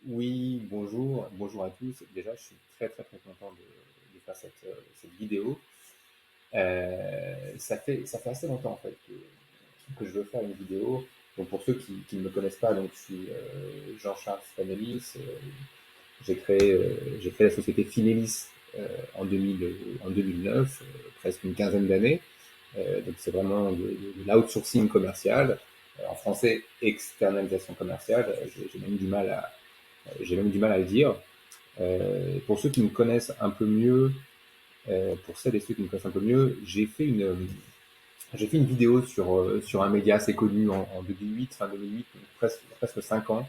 Oui, bonjour à tous. Déjà, je suis très très très content de faire cette vidéo. Ça fait assez longtemps en fait que je veux faire une vidéo. Donc pour ceux qui ne me connaissent pas, donc je suis Jean-Charles Spanelis. J'ai créé la société Finelis en 2009, presque une quinzaine d'années. Donc c'est vraiment de l'outsourcing commercial. En français, externalisation commerciale. J'ai même du mal à le dire. Pour ceux qui me connaissent un peu mieux, pour celles et ceux qui me connaissent un peu mieux, j'ai fait une vidéo sur un média assez connu en 2008, fin 2008, donc presque 5 ans,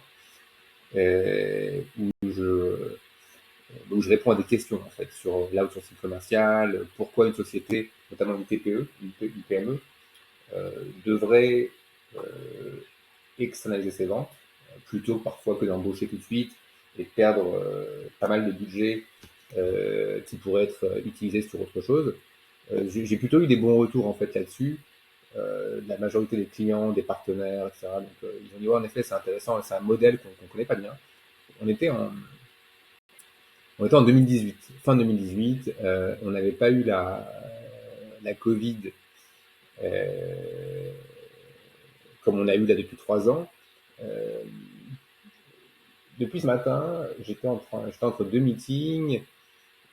où je réponds à des questions en fait sur l'outsourcing commercial, pourquoi une société, notamment une TPE, une PME, devrait euh, externaliser ses ventes, plutôt parfois que d'embaucher tout de suite et de perdre pas mal de budget qui pourrait être utilisé sur autre chose. J'ai plutôt eu des bons retours en fait là-dessus. La majorité des clients, des partenaires, etc. Donc ils ont dit ouais, en effet c'est intéressant, c'est un modèle qu'on connaît pas bien. On était en, on était en 2018, fin 2018, on n'avait pas eu la Covid euh, comme on a eu là depuis 3 ans. Euh, Depuis ce matin, j'étais entre deux meetings.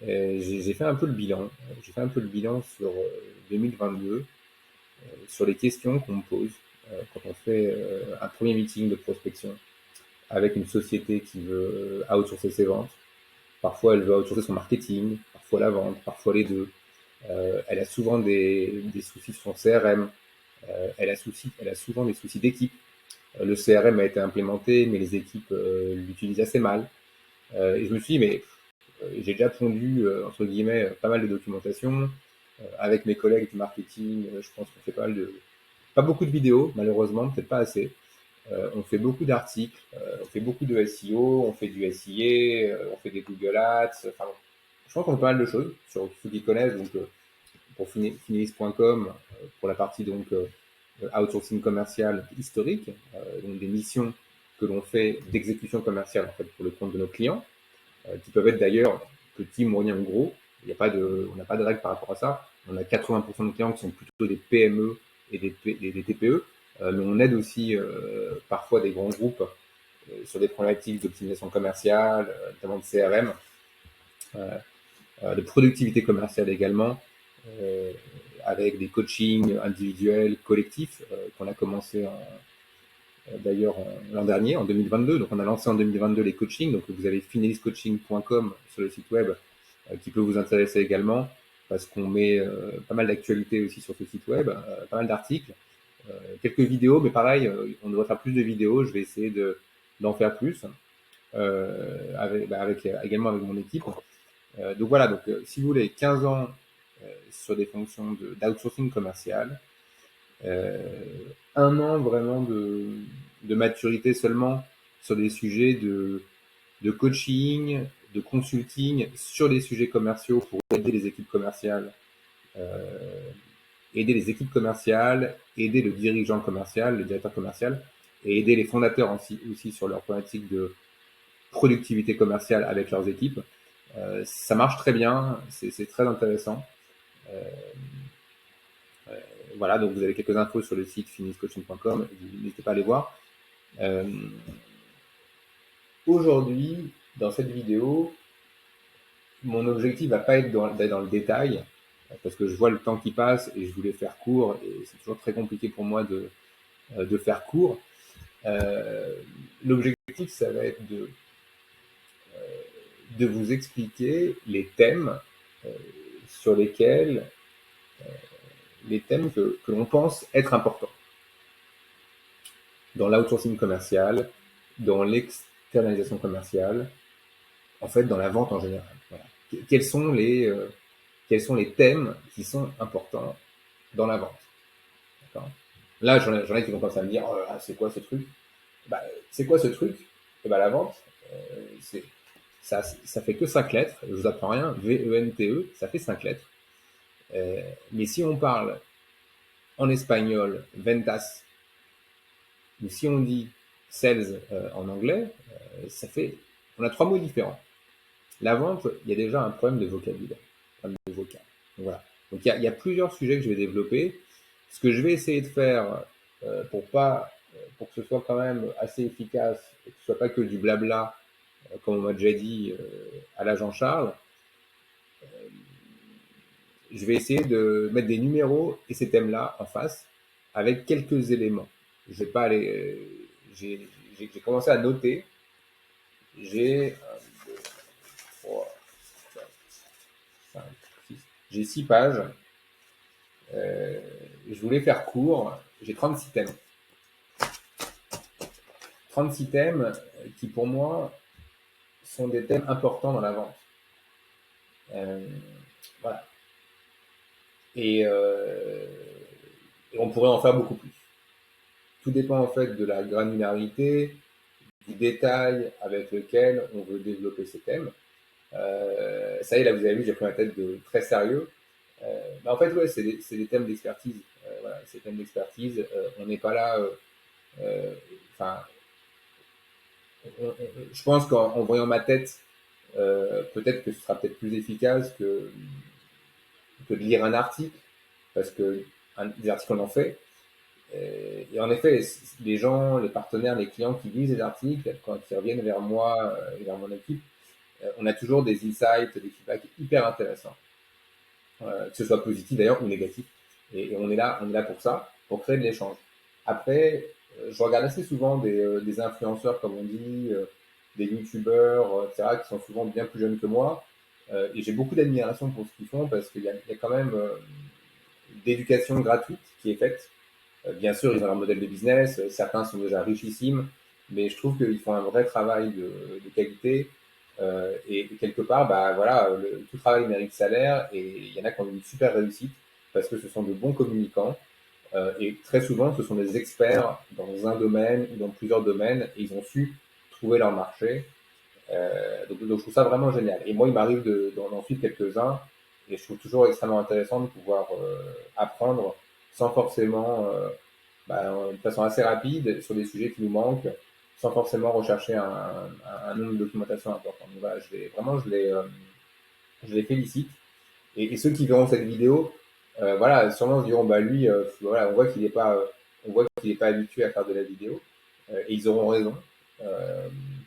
J'ai fait un peu le bilan. J'ai fait un peu le bilan sur 2022, sur les questions qu'on me pose quand on fait un premier meeting de prospection avec une société qui veut outsourcer ses ventes. Parfois, elle veut outsourcer son marketing, parfois la vente, parfois les deux. Elle a souvent des soucis sur son CRM. Elle a souvent des soucis d'équipe. Le CRM a été implémenté, mais les équipes l'utilisent assez mal. Et je me suis dit, mais j'ai déjà pondu, entre guillemets, pas mal de documentation. Avec mes collègues du marketing, je pense qu'on fait pas beaucoup de vidéos, malheureusement, peut-être pas assez. On fait beaucoup d'articles, on fait beaucoup de SEO, on fait du SIA, on fait des Google Ads. Enfin, bon, je pense qu'on fait pas mal de choses sur ceux qui connaissent. Donc, pour Finilis.com, pour la partie donc outsourcing commercial historique, donc des missions que l'on fait d'exécution commerciale en fait pour le compte de nos clients, qui peuvent être d'ailleurs petits, moyens ou gros. On n'a pas de règle par rapport à ça. On a 80% de clients qui sont plutôt des PME et des TPE, mais on aide aussi parfois des grands groupes sur des problématiques d'optimisation commerciale, notamment de CRM, de productivité commerciale également, euh, avec des coachings individuels, collectifs, qu'on a commencé d'ailleurs l'an dernier, en 2022. Donc on a lancé en 2022 les coachings. Donc vous avez fineliscoaching.com sur le site web qui peut vous intéresser également parce qu'on met pas mal d'actualités aussi sur ce site web, pas mal d'articles, quelques vidéos, mais pareil, on devrait faire plus de vidéos. Je vais essayer d'en faire plus également avec mon équipe. Donc voilà, donc si vous voulez 15 ans sur des fonctions d'outsourcing commercial, euh, un an vraiment de maturité seulement sur des sujets de coaching, de consulting sur des sujets commerciaux pour aider les équipes commerciales, euh, aider le dirigeant commercial, le directeur commercial, et aider les fondateurs aussi sur leur problématique de productivité commerciale avec leurs équipes. Ça marche très bien, c'est très intéressant. Euh, voilà, donc vous avez quelques infos sur le site finiscoaching.com, n'hésitez pas à aller voir. Euh, Aujourd'hui, dans cette vidéo, mon objectif va pas être d'être dans le détail, parce que je vois le temps qui passe et je voulais faire court, et c'est toujours très compliqué pour moi de faire court. Euh, L'objectif, ça va être de vous expliquer euh, sur lesquels, les thèmes que l'on pense être importants dans l'outsourcing commercial, dans l'externalisation commerciale, en fait, dans la vente en général. Voilà. Quels sont quels sont les thèmes qui sont importants dans la vente. Là, j'en ai qui vont commencer à me dire, oh là là, c'est quoi ce truc? Bah, c'est quoi ce truc? Et bah, la vente, c'est ça fait que 5 lettres. Je vous apprends rien. VENTE, ça fait 5 lettres. Mais si on parle en espagnol, ventas, ou si on dit sales en anglais, ça fait on a trois mots différents. La vente, il y a déjà un problème de vocabulaire, un problème de vocal. Donc, voilà. Donc il y a plusieurs sujets que je vais développer. Ce que je vais essayer de faire pour que ce soit quand même assez efficace, et que ce soit pas que du blabla, comme on m'a déjà dit à la Jean-Charles, je vais essayer de mettre des numéros et ces thèmes-là en face avec quelques éléments. Je vais pas aller. J'ai commencé à noter. J'ai 3, 4, 5, 6. J'ai 6 pages. Je voulais faire court. J'ai 36 thèmes. 36 thèmes qui, pour moi, sont des thèmes importants dans la vente. Euh, voilà. Et, euh, et on pourrait en faire beaucoup plus. Tout dépend en fait de la granularité, du détail avec lequel on veut développer ces thèmes. Ça y est, là, vous avez vu, j'ai pris ma tête de très sérieux. Mais en fait, ouais, c'est des thèmes d'expertise. Voilà, ces thèmes d'expertise, on n'est pas là. Enfin, je pense qu'en voyant ma tête, peut-être que ce sera peut-être plus efficace que de lire un article, parce que des articles on en fait. Et en effet, les gens, les partenaires, les clients qui lisent les articles, quand ils reviennent vers moi et vers mon équipe, on a toujours des insights, des feedbacks hyper intéressants, que ce soit positif d'ailleurs ou négatif. Et on est là pour ça, pour créer de l'échange. Après, je regarde assez souvent des influenceurs, comme on dit, des youtubeurs, etc., qui sont souvent bien plus jeunes que moi. Et j'ai beaucoup d'admiration pour ce qu'ils font parce qu'il y a quand même d'éducation gratuite qui est faite. Bien sûr, ils ont leur modèle de business, certains sont déjà richissimes, mais je trouve qu'ils font un vrai travail de qualité. Et quelque part, bah, voilà, tout travail mérite salaire et il y en a qui ont une super réussite parce que ce sont de bons communicants. Et très souvent, ce sont des experts dans un domaine ou dans plusieurs domaines et ils ont su trouver leur marché. Donc je trouve ça vraiment génial. Et moi, il m'arrive d'en suivre quelques-uns et je trouve toujours extrêmement intéressant de pouvoir apprendre sans forcément, de façon assez rapide, sur des sujets qui nous manquent, sans forcément rechercher un nombre de documentation important. Donc voilà, je les félicite. Et ceux qui verront cette vidéo, voilà, sûrement se diront, bah lui, voilà, on voit qu'il est pas habitué à faire de la vidéo, et ils auront raison,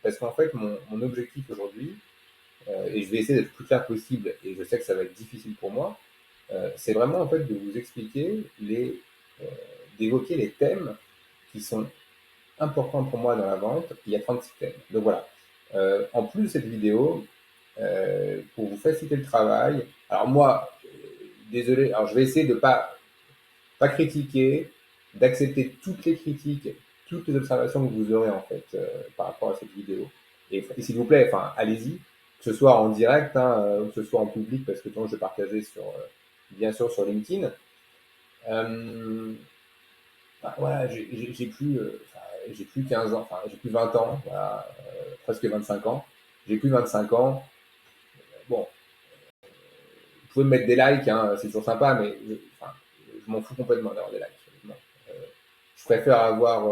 parce qu'en fait, mon objectif aujourd'hui, et je vais essayer d'être le plus clair possible, et je sais que ça va être difficile pour moi, c'est vraiment en fait de vous expliquer euh, d'évoquer les thèmes qui sont importants pour moi dans la vente. Il y a 36 thèmes. Donc voilà. En plus de cette vidéo, pour vous faciliter le travail, alors moi, désolé, alors je vais essayer de pas critiquer, d'accepter toutes les critiques, toutes les observations que vous aurez en fait par rapport à cette vidéo. Et s'il vous plaît, enfin, allez-y, que ce soit en direct, hein, ou que ce soit en public, parce que je vais partager bien sûr sur LinkedIn. Euh, voilà, j'ai plus 15 ans, enfin, j'ai plus 20 ans, voilà, presque 25 ans. J'ai plus 25 ans. Bon, vous pouvez me mettre des likes, hein, c'est toujours sympa, mais enfin, je m'en fous complètement d'avoir des likes. Honnêtement. Je préfère avoir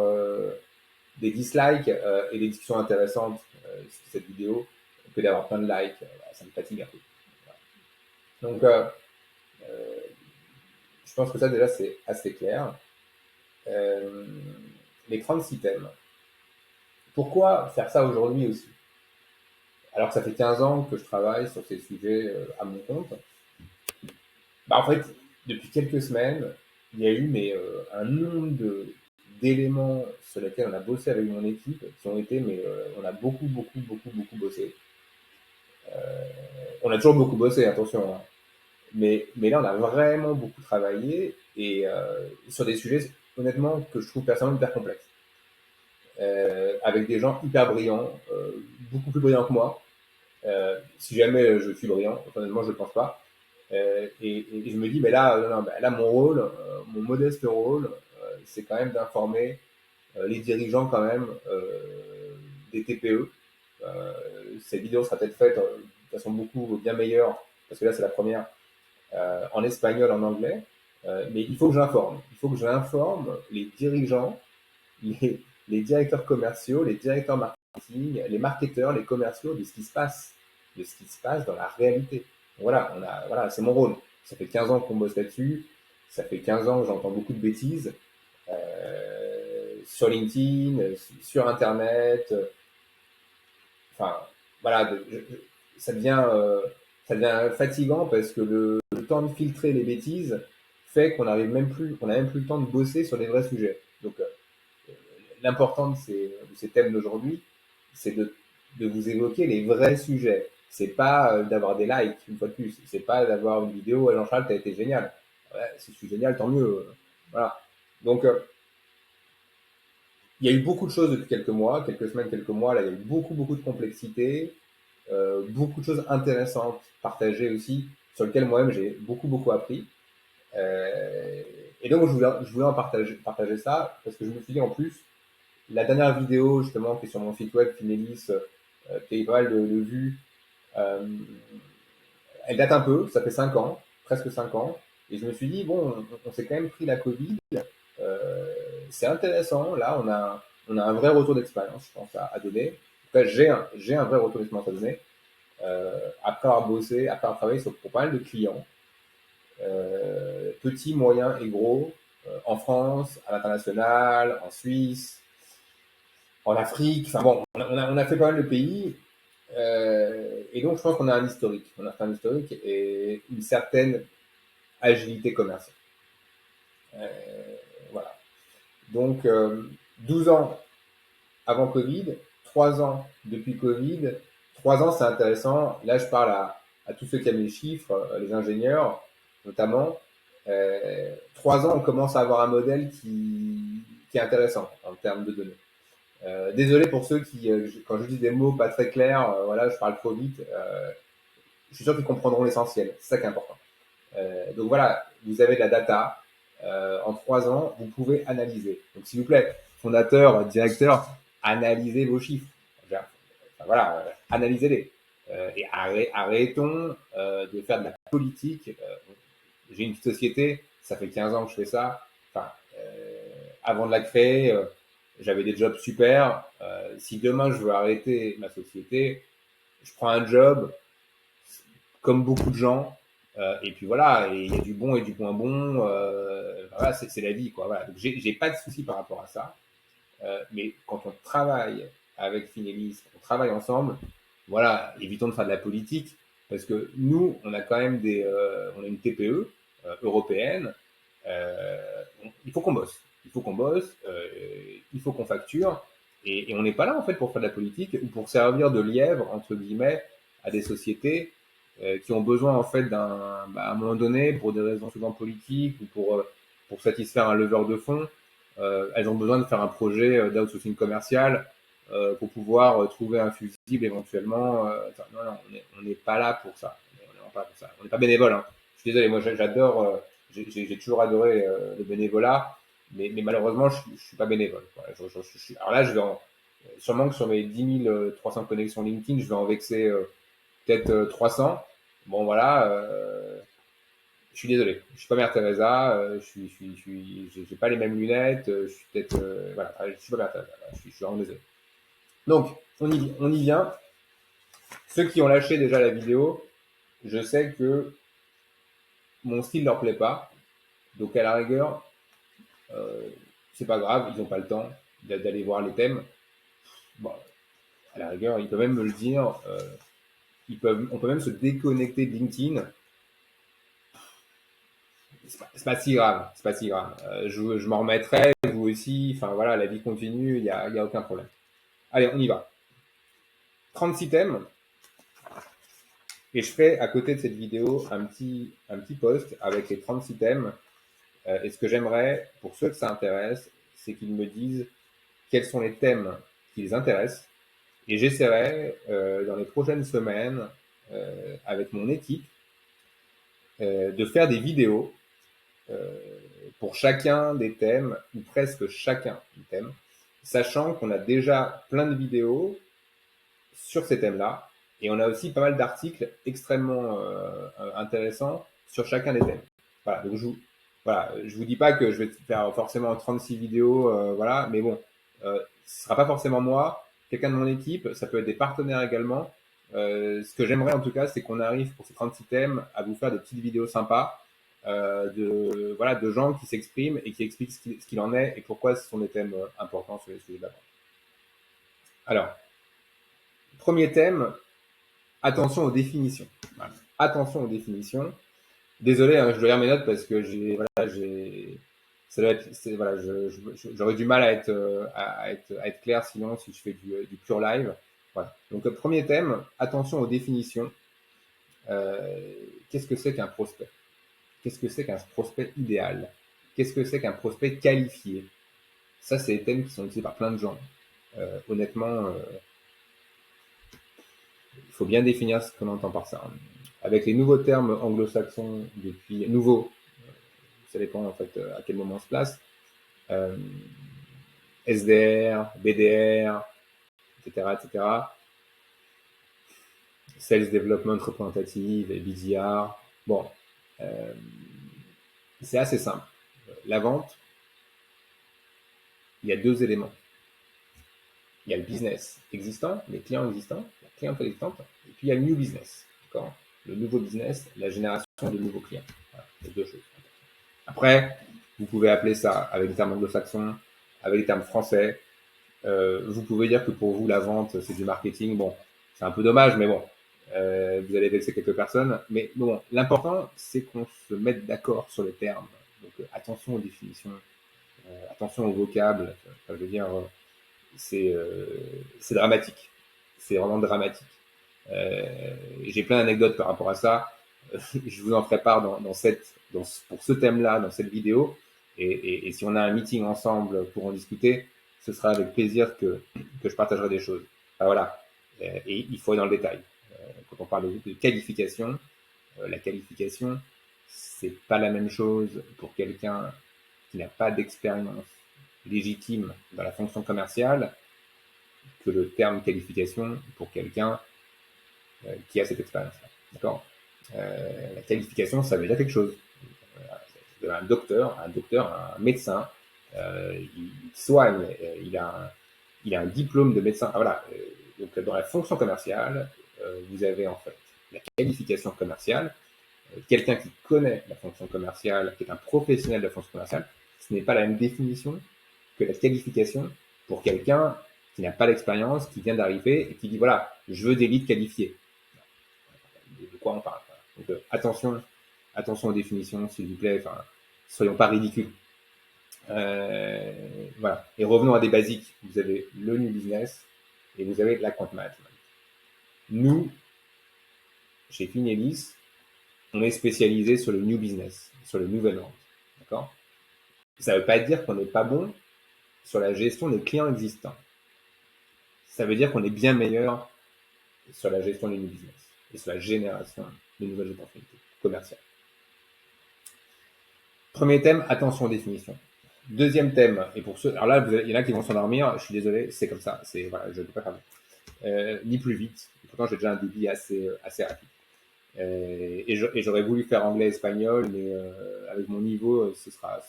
des dislikes et des discussions intéressantes sur cette vidéo que d'avoir plein de likes. Ça me fatigue un peu. Voilà. Donc, je pense que ça, déjà, c'est assez clair. Euh, les 36 thèmes. Pourquoi faire ça aujourd'hui aussi? Alors que ça fait 15 ans que je travaille sur ces sujets à mon compte. Bah, en fait, depuis quelques semaines, il y a eu un nombre d'éléments sur lesquels on a bossé avec mon équipe qui ont été, on a beaucoup bossé. On a toujours beaucoup bossé, attention, hein. Mais là, on a vraiment beaucoup travaillé et sur des sujets, honnêtement, que je trouve personnellement hyper complexes. Avec des gens hyper brillants, beaucoup plus brillants que moi. Si jamais je suis brillant, honnêtement, je ne pense pas. Et je me dis, mais là, non, bah, là mon rôle, mon modeste rôle, c'est quand même d'informer les dirigeants quand même des TPE. Cette vidéo sera peut-être faite de façon beaucoup bien meilleure, parce que là c'est la première, en espagnol, en anglais. Mais il faut que j'informe. Il faut que j'informe les dirigeants, les directeurs commerciaux, les directeurs marketing les marketeurs, les commerciaux de ce qui se passe dans la réalité. Voilà, voilà, c'est mon rôle. Ça fait 15 ans qu'on bosse là-dessus. Ça fait 15 ans que j'entends beaucoup de bêtises sur LinkedIn, sur Internet. Enfin, voilà, ça devient fatigant parce que le temps de filtrer les bêtises fait qu'on n'a même plus le temps de bosser sur les vrais sujets. Donc, l'important de ces thèmes d'aujourd'hui, c'est de vous évoquer les vrais sujets. C'est pas d'avoir des likes, une fois de plus. C'est pas d'avoir une vidéo, Jean-Charles, t'as été génial. Ouais, si je suis génial, tant mieux. Voilà. Donc, il y a eu beaucoup de choses depuis quelques mois, quelques semaines, quelques mois. Là, il y a eu beaucoup de complexité, beaucoup de choses intéressantes partagées aussi, sur lesquelles moi-même j'ai beaucoup appris. Euh, et donc, je voulais en partager ça, parce que je me suis dit en plus, la dernière vidéo, justement, qui est sur mon site web, Finelis, qui a eu pas mal de vues, euh, elle date un peu, ça fait 5 ans, presque 5 ans. Et je me suis dit, bon, on s'est quand même pris la Covid. Euh, c'est intéressant. Là, on a un vrai retour d'expérience, je pense, à donner. En tout cas, j'ai un vrai retour d'expérience à donner. Après avoir bossé, après avoir travaillé pour pas mal de clients, petits, moyens et gros, en France, à l'international, en Suisse, en Afrique. Enfin bon, on a fait pas mal de pays. Et donc, je pense qu'on a un historique. On a fait un historique et une certaine agilité commerciale. Euh, voilà. Donc, 12 ans avant Covid, 3 ans depuis Covid. 3 ans, c'est intéressant. Là, je parle à tous ceux qui aiment les chiffres, les ingénieurs notamment. 3 ans, on commence à avoir un modèle qui est intéressant en termes de données. Désolé pour ceux qui, quand je dis des mots pas très clairs, voilà, je parle trop vite. Je suis sûr qu'ils comprendront l'essentiel. C'est ça qui est important. Donc voilà, vous avez de la data. En 3 ans, vous pouvez analyser. Donc s'il vous plaît, fondateur, directeur, analysez vos chiffres. Enfin, voilà, analysez-les. Et arrêtons de faire de la politique. J'ai une petite société, ça fait 15 ans que je fais ça. Enfin, avant de la créer, j'avais des jobs super. Si demain je veux arrêter ma société, je prends un job comme beaucoup de gens. Et puis voilà, et il y a du bon et du moins bon. Voilà, c'est la vie, quoi. Voilà. Donc j'ai pas de souci par rapport à ça. Mais quand on travaille avec Finelis, on travaille ensemble, voilà, évitons de faire de la politique, parce que nous, on a quand même on a une TPE européenne. Il faut qu'on bosse. Il faut qu'on bosse. Il faut qu'on facture. Et on n'est pas là en fait pour faire de la politique ou pour servir de lièvre entre guillemets à des sociétés qui ont besoin en fait à un moment donné pour des raisons souvent politiques ou pour satisfaire un leveur de fonds. Elles ont besoin de faire un projet d'outsourcing commercial pour pouvoir trouver un fusible éventuellement. Non, non, on n'est pas là pour ça. On n'est pas pour ça. On n'est pas bénévole. Hein. Je suis désolé, moi j'adore, j'ai toujours adoré le bénévolat, mais malheureusement je suis pas bénévole. Voilà, alors là, sûrement que sur mes 10 300 connexions LinkedIn, je vais en vexer peut-être 300. Bon voilà, je suis désolé, je suis pas Mère Teresa, j'ai pas les mêmes lunettes, je suis peut-être, voilà, je suis pas Mère Teresa, je suis vraiment désolé. Donc, on y vient. Ceux qui ont lâché déjà la vidéo, je sais que mon style leur plaît pas, donc à la rigueur, euh, c'est pas grave, ils n'ont pas le temps d'aller voir les thèmes. Bon, à la rigueur, ils peuvent même me le dire, on peut même se déconnecter de LinkedIn. C'est pas si grave, c'est pas si grave. Je m'en remettrai, vous aussi. Enfin voilà, la vie continue, y a aucun problème. Allez, on y va. 36 thèmes. Et je ferai à côté de cette vidéo un petit post avec les 36 thèmes. Et ce que j'aimerais, pour ceux que ça intéresse, c'est qu'ils me disent quels sont les thèmes qui les intéressent. Et j'essaierai, dans les prochaines semaines, avec mon équipe, de faire des vidéos euh, pour chacun des thèmes, ou presque chacun des thèmes, sachant qu'on a déjà plein de vidéos sur ces thèmes-là, et on a aussi pas mal d'articles extrêmement intéressants sur chacun des thèmes. Voilà, donc voilà, je vous dis pas que je vais faire forcément 36 vidéos, voilà, mais bon, ce sera pas forcément moi. quelqu'un de mon équipe, ça peut être des partenaires également. Ce que j'aimerais en tout cas, c'est qu'on arrive pour ces 36 thèmes à vous faire des petites vidéos sympas de gens qui s'expriment et qui expliquent ce qu'il en est et pourquoi ce sont des thèmes importants sur les sujets de la vente. Alors, premier thème, attention aux définitions. Voilà. Attention aux définitions. Désolé, hein, je dois lire mes notes parce que j'aurais du mal à être clair sinon si je fais du pur live. Voilà. Donc, premier thème, attention aux définitions. Qu'est-ce que c'est qu'un prospect? Qu'est-ce que c'est qu'un prospect idéal? Qu'est-ce que c'est qu'un prospect qualifié? Ça, c'est des thèmes qui sont utilisés par plein de gens. Honnêtement, il faut bien définir ce qu'on entend par ça. Avec les nouveaux termes anglo-saxons depuis nouveaux, ça dépend en fait à quel moment on se place. SDR, BDR, etc., etc. Sales Development Représentative et BDR. Bon, c'est assez simple. La vente, il y a deux éléments. Il y a le business existant, les clients existants, la clientèle existante, et puis il y a le new business. D'accord? Le nouveau business, la génération de nouveaux clients. Voilà, c'est deux choses. Après, vous pouvez appeler ça avec des termes anglo-saxons, avec des termes français. Vous pouvez dire que pour vous, la vente, c'est du marketing. Bon, c'est un peu dommage, mais bon, vous allez vexer quelques personnes. Mais bon, l'important, c'est qu'on se mette d'accord sur les termes. Donc, attention aux définitions, attention aux vocables. Je veux dire, c'est dramatique. C'est vraiment dramatique. J'ai plein d'anecdotes par rapport à ça. Je vous en prépare pour ce thème-là, dans cette vidéo. Et si on a un meeting ensemble pour en discuter, ce sera avec plaisir que je partagerai des choses. Enfin, voilà. Et il faut aller dans le détail. Quand on parle de qualification, la qualification, c'est pas la même chose pour quelqu'un qui n'a pas d'expérience légitime dans la fonction commerciale que le terme qualification pour quelqu'un qui a cette expérience-là. D'accord? La qualification, ça veut dire quelque chose. Un docteur, un médecin, il soigne, il a un diplôme de médecin. Ah, voilà. Donc, dans la fonction commerciale, vous avez en fait la qualification commerciale. Quelqu'un qui connaît la fonction commerciale, qui est un professionnel de la fonction commerciale, ce n'est pas la même définition que la qualification pour quelqu'un qui n'a pas d'expérience, qui vient d'arriver et qui dit voilà, je veux des leads qualifiés. De quoi on parle? Donc attention aux définitions, s'il vous plaît. Enfin, soyons pas ridicules. Voilà. Et revenons à des basiques. Vous avez le new business et vous avez l'account management. Nous, chez Finelis, on est spécialisé sur le new business, sur le nouvel vente. D'accord? Ça ne veut pas dire qu'on n'est pas bon sur la gestion des clients existants. Ça veut dire qu'on est bien meilleur sur la gestion du new business et sur la génération de nouvelles opportunités commerciales. Premier thème, attention aux définitions. Deuxième thème, et pour ceux, alors là, il y en a qui vont s'endormir, je suis désolé, c'est comme ça, voilà, je ne peux pas faire ni plus vite. Pourtant, j'ai déjà un débit assez rapide. Et j'aurais voulu faire anglais-espagnol, mais avec mon niveau, ce sera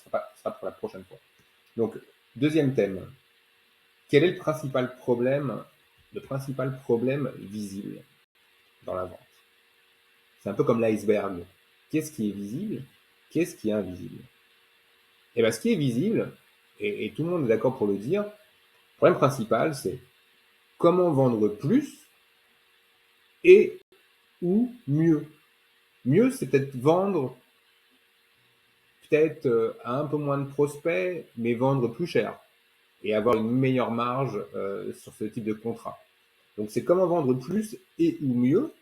pour la prochaine fois. Donc, deuxième thème. Quel est le principal problème visible dans la vente? C'est un peu comme l'iceberg. Qu'est-ce qui est visible? Qu'est-ce qui est invisible? Et bien, ce qui est visible, et tout le monde est d'accord pour le dire, le problème principal, c'est comment vendre plus et ou mieux. Mieux, c'est peut-être vendre à un peu moins de prospects, mais vendre plus cher et avoir une meilleure marge sur ce type de contrat. Donc, c'est comment vendre plus et ou mieux.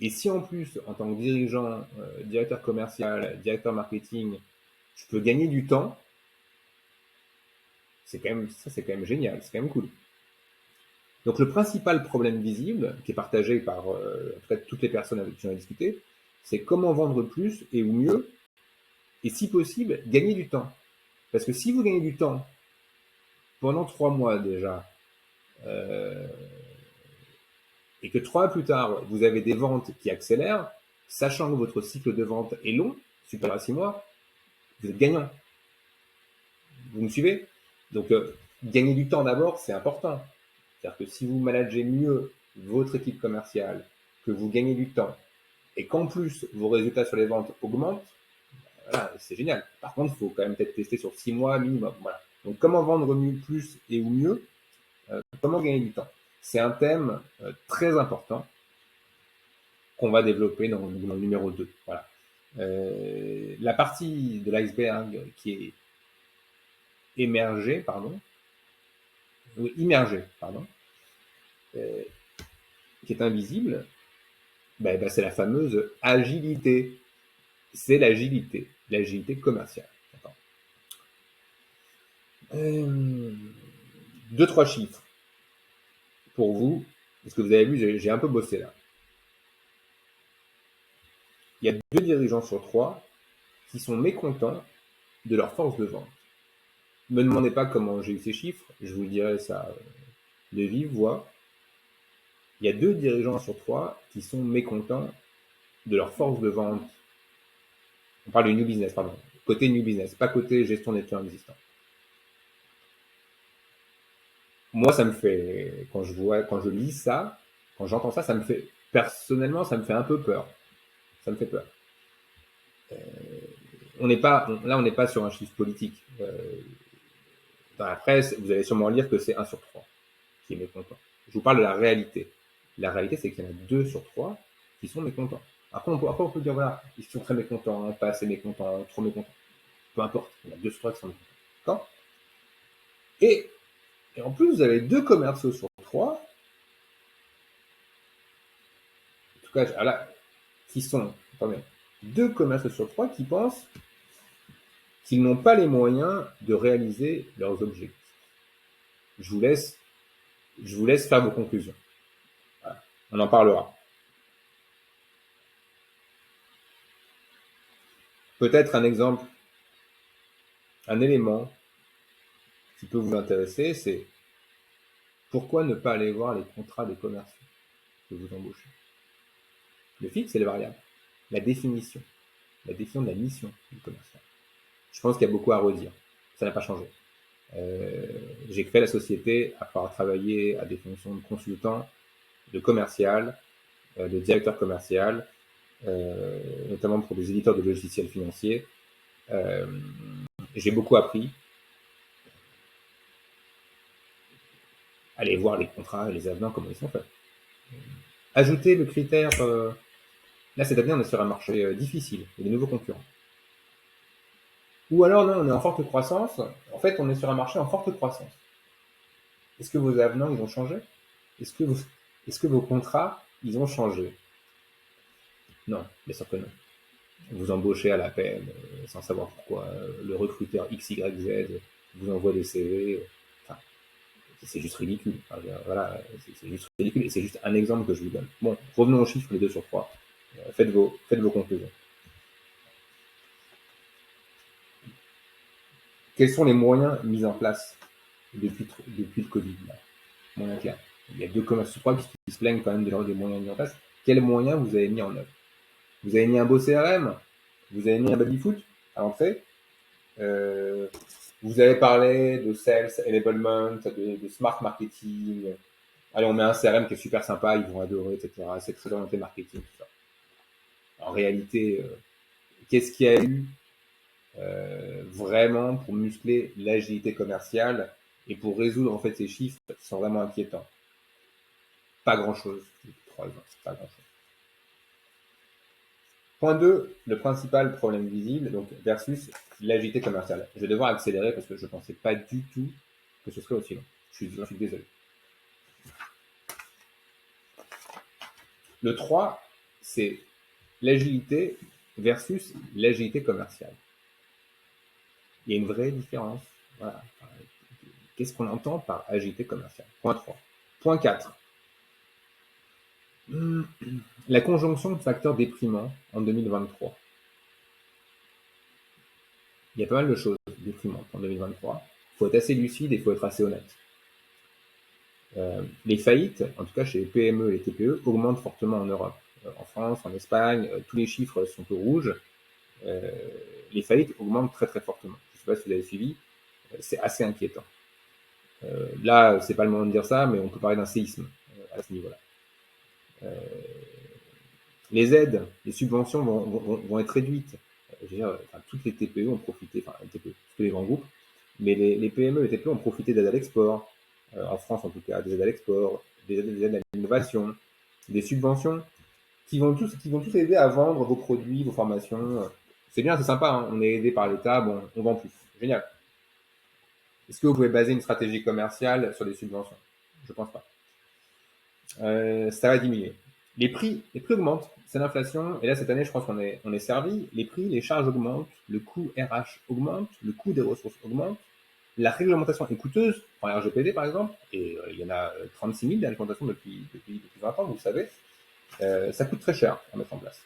Et si en plus, en tant que dirigeant, directeur commercial, directeur marketing, je peux gagner du temps, c'est quand même génial, c'est quand même cool. Donc le principal problème visible, qui est partagé par toutes les personnes avec qui on a discuté, c'est comment vendre plus et ou mieux, et si possible, gagner du temps. Parce que si vous gagnez du temps pendant 3 mois déjà, et que 3 mois plus tard, vous avez des ventes qui accélèrent, sachant que votre cycle de vente est long, supérieur à 6 mois, vous êtes gagnant. Vous me suivez? Donc, gagner du temps d'abord, c'est important. C'est-à-dire que si vous managez mieux votre équipe commerciale, que vous gagnez du temps, et qu'en plus vos résultats sur les ventes augmentent, voilà, c'est génial. Par contre, il faut quand même peut-être tester sur 6 mois minimum. Voilà. Donc, comment vendre mieux, plus et ou mieux, comment gagner du temps. C'est un thème très important qu'on va développer dans le numéro 2. Voilà. La partie de l'iceberg qui est émergée, pardon, ou immergée, pardon, euh, qui est invisible, c'est la fameuse agilité. C'est l'agilité commerciale. Deux, trois chiffres pour vous, parce que vous avez vu, j'ai un peu bossé là. Il y a 2 dirigeants sur 3 qui sont mécontents de leur force de vente. Ne me demandez pas comment j'ai eu ces chiffres, je vous dirai ça de vive voix. Il y a 2 dirigeants sur 3 qui sont mécontents de leur force de vente. On parle du new business, pardon. Côté new business, pas côté gestion des clients existants. Moi, ça me fait, quand je lis ça, quand j'entends ça, ça me fait, personnellement, ça me fait un peu peur. Ça me fait peur. On n'est pas, là, on n'est pas sur un chiffre politique. Dans la presse, vous allez sûrement lire que c'est 1 sur 3 qui est mécontent. Je vous parle de la réalité. La réalité, c'est qu'il y en a 2 sur 3 qui sont mécontents. Après, on peut dire, voilà, ils sont très mécontents, pas assez mécontents, trop mécontents. Peu importe, il y en a 2 sur 3 qui sont mécontents. D'accord. Et en plus, vous avez 2 commerciaux sur 3, en tout cas, là, qui sont, attendez, 2 commerciaux sur 3 qui pensent qu'ils n'ont pas les moyens de réaliser leurs objectifs. Je vous laisse faire vos conclusions. Voilà. On en parlera. Peut-être un exemple, un élément qui peut vous intéresser, c'est pourquoi ne pas aller voir les contrats des commerciaux que vous embauchez. Le fixe et le variable. La définition de la mission du commercial. Je pense qu'il y a beaucoup à redire. Ça n'a pas changé. J'ai créé la société après avoir travaillé à des fonctions de consultant, de commercial, de directeur commercial, notamment pour des éditeurs de logiciels financiers. J'ai beaucoup appris. Allez voir les contrats et les avenants, comment ils sont faits. Ajouter le critère. Là, cette année, on est sur un marché difficile. Il y a des nouveaux concurrents. Ou alors, non, on est en forte croissance. En fait, on est sur un marché en forte croissance. Est-ce que vos avenants, ils ont changé? Est-ce que vos contrats, ils ont changé? Non, bien sûr que non. Vous embauchez à l'appel, sans savoir pourquoi. Le recruteur XYZ vous envoie des CV. Enfin, c'est juste ridicule. Enfin, voilà, c'est juste ridicule. Et c'est juste un exemple que je vous donne. Bon, revenons aux chiffres, les 2 sur 3. Faites vos conclusions. Quels sont les moyens mis en place depuis le Covid là? Moyen clair. Il y a 2 commerces sur 3 qui se plaignent quand même des moyens mis en place. Quels moyens vous avez mis en œuvre? Vous avez mis un beau CRM? Vous avez mis un baby-foot à l'entrée? Vous avez parlé de sales enablement, de smart marketing. Allez, on met un CRM qui est super sympa, ils vont adorer, etc. C'est très orienté marketing, tout ça. En réalité, qu'est-ce qu'il y a eu vraiment pour muscler l'agilité commerciale et pour résoudre en fait ces chiffres qui sont vraiment inquiétants? Pas grand-chose depuis 3 ans, pas grand-chose. Point 2, le principal problème visible, donc versus l'agilité commerciale. Je vais devoir accélérer parce que je ne pensais pas du tout que ce serait aussi long. Je suis désolé. Le 3, c'est l'agilité versus l'agilité commerciale. Il y a une vraie différence. Voilà. Qu'est-ce qu'on entend par agilité commerciale? Point 3. Point 4. La conjonction de facteurs déprimants en 2023. Il y a pas mal de choses déprimantes en 2023. Il faut être assez lucide et il faut être assez honnête. Les faillites, en tout cas chez les PME et les TPE, augmentent fortement en Europe. En France, en Espagne, tous les chiffres sont au rouge. Les faillites augmentent très très fortement. Je ne sais pas si vous avez suivi, c'est assez inquiétant. Là, c'est pas le moment de dire ça, mais on peut parler d'un séisme à ce niveau-là. Les aides, les subventions vont être réduites. Je veux dire, enfin, toutes les TPE ont profité, enfin les TPE, tous les grands groupes, mais les PME et les TPE ont profité d'aides à l'export, en France en tout cas, des aides à l'export, des aides à l'innovation, des subventions qui vont tous aider à vendre vos produits, vos formations. C'est bien, c'est sympa, hein, on est aidé par l'État, bon, on vend plus. Génial. Est-ce que vous pouvez baser une stratégie commerciale sur des subventions? Je pense pas. Ça va diminuer. Les prix augmentent, c'est l'inflation, et là cette année je pense qu'on est servi. Les prix, les charges augmentent, le coût RH augmente, le coût des ressources augmente, la réglementation est coûteuse, en RGPD par exemple, et il y en a 36 000 de réglementations depuis 20 ans, vous le savez. Ça coûte très cher à mettre en place.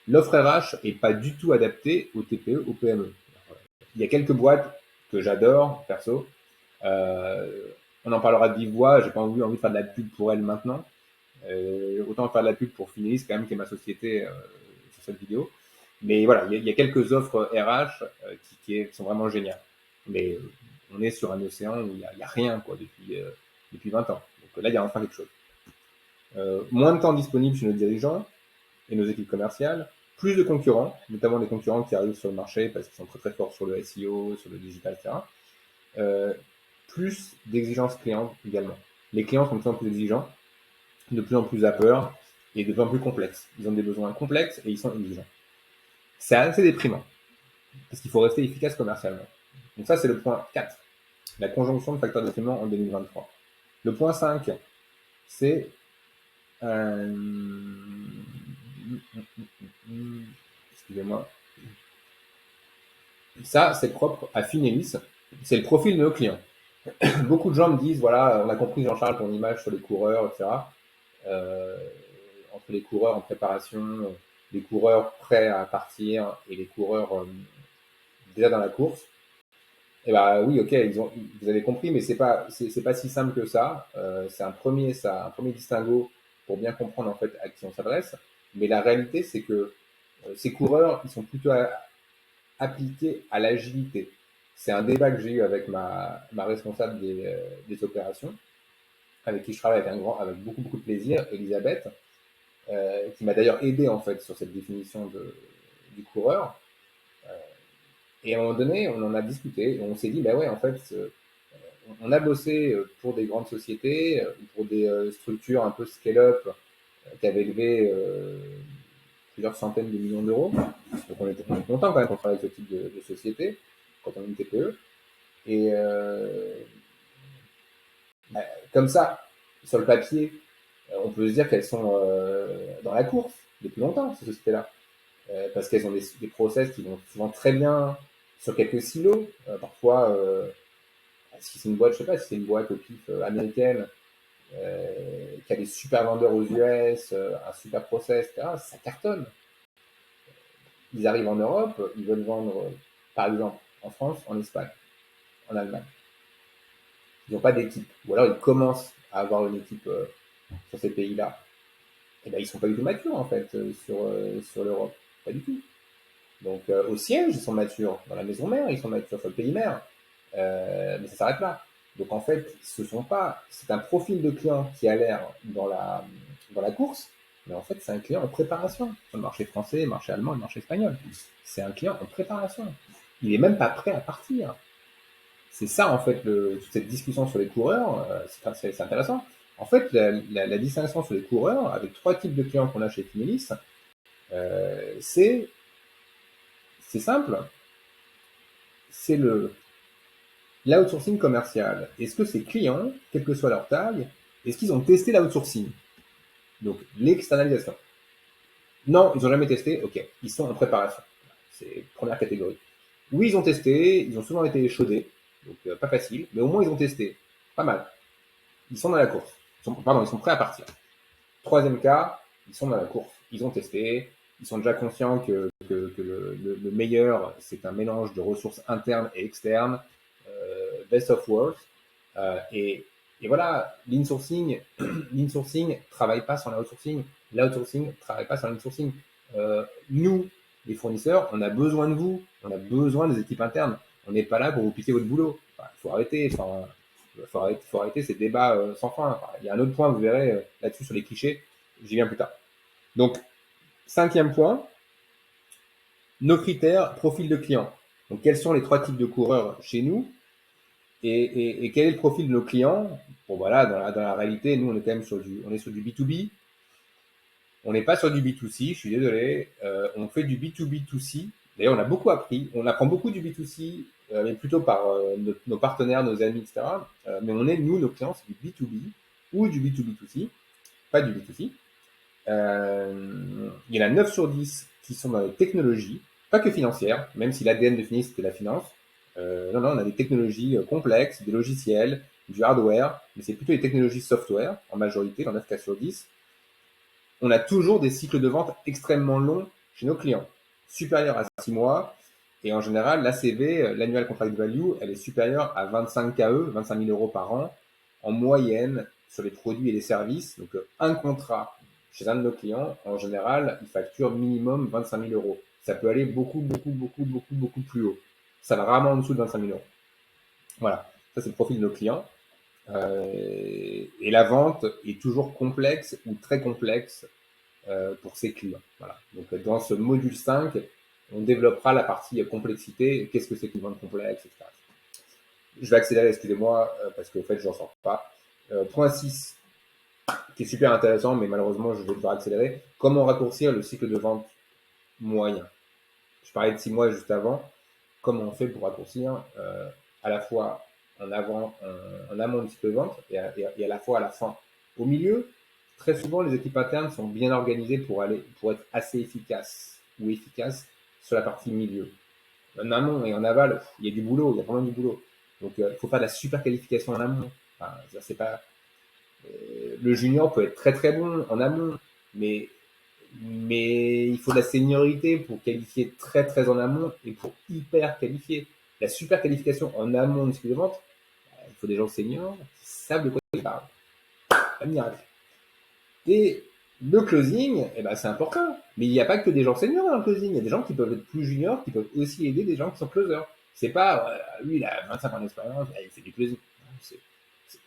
L'offre RH est pas du tout adaptée aux TPE, aux PME. Il y a quelques boîtes que j'adore, perso. Euh, on en parlera de vive voix, j'ai pas envie de faire de la pub pour elles maintenant. Autant faire de la pub pour Finelis, quand même, qui est ma société sur cette vidéo. Mais voilà, il y a quelques offres RH qui sont vraiment géniales. Mais on est sur un océan où il y a rien quoi, depuis 20 ans. Donc là, il y a enfin quelque chose. Moins de temps disponible chez nos dirigeants et nos équipes commerciales, plus de concurrents, notamment des concurrents qui arrivent sur le marché parce qu'ils sont très très forts sur le SEO, sur le digital, etc. Euh, plus d'exigences clients également. Les clients sont de plus en plus exigeants, de plus en plus peur et de plus en plus complexes. Ils ont des besoins complexes et ils sont exigeants. C'est assez déprimant parce qu'il faut rester efficace commercialement. Donc ça, c'est le point 4, la conjonction de facteurs d'événement en 2023. Le point 5, c'est excusez-moi. Ça, c'est propre à Finelis. C'est le profil de nos clients. Beaucoup de gens me disent, voilà, on a compris Jean-Charles ton image sur les coureurs, etc. Euh, entre les coureurs en préparation, les coureurs prêts à partir et les coureurs déjà dans la course. Et bah oui, ok, vous avez compris, mais c'est pas si simple que ça. C'est un premier distinguo pour bien comprendre en fait à qui on s'adresse. Mais la réalité, c'est que ces coureurs, ils sont plutôt appliqués à l'agilité. C'est un débat que j'ai eu avec ma responsable des opérations, avec qui je travaille avec beaucoup beaucoup de plaisir, Elisabeth, qui m'a d'ailleurs aidé en fait sur cette définition du coureur. Et à un moment donné, on en a discuté et on s'est dit, bah ouais, en fait, on a bossé pour des grandes sociétés, pour des structures un peu scale-up qui avaient levé plusieurs centaines de millions d'euros. Donc on est content quand même qu'on travaille avec ce type de société quand on est une TPE. Et bah, comme ça, sur le papier, on peut se dire qu'elles sont dans la course depuis longtemps, ces sociétés-là. Parce qu'elles ont des process qui vont souvent très bien sur quelques silos. Parfois, si c'est une boîte, je sais pas, si c'est une boîte au pif américaine qui a des super vendeurs aux US, un super process, etc., ça cartonne. Ils arrivent en Europe, ils veulent vendre, par exemple, en France, en Espagne, en Allemagne. Ils n'ont pas d'équipe. Ou alors ils commencent à avoir une équipe sur ces pays-là. Et ben ils sont pas du tout matures en fait sur l'Europe. Pas du tout. Donc au siège, ils sont matures. Dans la maison mère, ils sont matures. Sur le pays mère. Mais ça s'arrête là. Donc en fait, c'est un profil de client qui a l'air dans la course, mais en fait, c'est un client en préparation sur le marché français, le marché allemand, le marché espagnol. C'est un client en préparation. Il est même pas prêt à partir. C'est ça en fait, toute cette discussion sur les coureurs, c'est intéressant. En fait, la distinction sur les coureurs, avec trois types de clients qu'on a chez Finelis, c'est simple. C'est l'outsourcing commercial. Est-ce que ces clients, quelle que soit leur taille, est-ce qu'ils ont testé l'outsourcing? Donc, l'externalisation. Non, ils n'ont jamais testé, ok, ils sont en préparation. C'est première catégorie. Oui, ils ont testé, ils ont souvent été échaudés, donc pas facile, mais au moins ils ont testé. Pas mal. Ils sont dans la course. Ils sont prêts à partir. Troisième cas, ils sont dans la course. Ils ont testé, ils sont déjà conscients que le meilleur, c'est un mélange de ressources internes et externes, best of world. Et voilà, l'insourcing, l'insourcing travaille pas sur l'outsourcing, l'outsourcing travaille pas sur l'insourcing. Nous, les fournisseurs, on a besoin de vous, on a besoin des équipes internes. On n'est pas là pour vous piquer votre boulot. Il faut arrêter. Faut arrêter ces débats sans fin. Enfin, il y a un autre point, vous verrez là-dessus sur les clichés, j'y viens plus tard. Donc, 5e point, nos critères, profil de client. Donc, quels sont les 3 types de coureurs chez nous et quel est le profil de nos clients? Bon, voilà, dans la réalité, nous, on est quand même on est sur du B2B. On n'est pas sur du B2C, je suis désolé. On fait du B2B2C. D'ailleurs, on a beaucoup appris. On apprend beaucoup du B2C, mais plutôt par nos partenaires, nos amis, etc. Mais nous, nos clients, c'est du B2B ou du B2B2C, pas du B2C. Il y en a 9 sur 10 qui sont dans les technologies, pas que financières, même si l'ADN de Finis, c'était la finance. Non, on a des technologies complexes, des logiciels, du hardware, mais c'est plutôt des technologies software, en majorité, dans 9 cas sur 10. On a toujours des cycles de vente extrêmement longs chez nos clients, supérieurs à 6 mois. Et en général, l'ACV, l'annual contract value, elle est supérieure à 25 KE, 25 000 euros par an, en moyenne sur les produits et les services. Donc, un contrat chez un de nos clients, en général, il facture minimum 25 000 euros. Ça peut aller beaucoup plus haut. Ça va rarement en dessous de 25 000 euros. Voilà, ça c'est le profil de nos clients. Et la vente est toujours complexe ou très complexe pour ses clients. Voilà. Donc dans ce module 5, on développera la partie complexité, qu'est-ce que c'est qu'une vente complexe, etc. Je vais accélérer, excusez-moi, parce qu'en fait, je n'en sors pas. Point 6, qui est super intéressant, mais malheureusement, je vais devoir accélérer. Comment raccourcir le cycle de vente moyen? Je parlais de 6 mois juste avant. Comment on fait pour raccourcir à la fois en amont du cycle de vente et à la fois à la fin? Au milieu, très souvent, les équipes internes sont bien organisées pour être assez efficaces ou efficaces sur la partie milieu. En amont et en aval, il y a du boulot, il y a vraiment du boulot. Donc, il faut faire de la super qualification en amont. Enfin, c'est pas, le junior peut être très très bon en amont, mais il faut de la seniorité pour qualifier très très en amont et pour hyper qualifier. La super qualification en amont de cycle de vente, il faut des gens seniors qui savent de quoi ils parlent. Un miracle. Et le closing, eh ben, c'est important. Mais il n'y a pas que des gens seniors dans le closing. Il y a des gens qui peuvent être plus juniors, qui peuvent aussi aider des gens qui sont closers. C'est pas, lui, il a 25 ans d'expérience, il fait du closing. C'est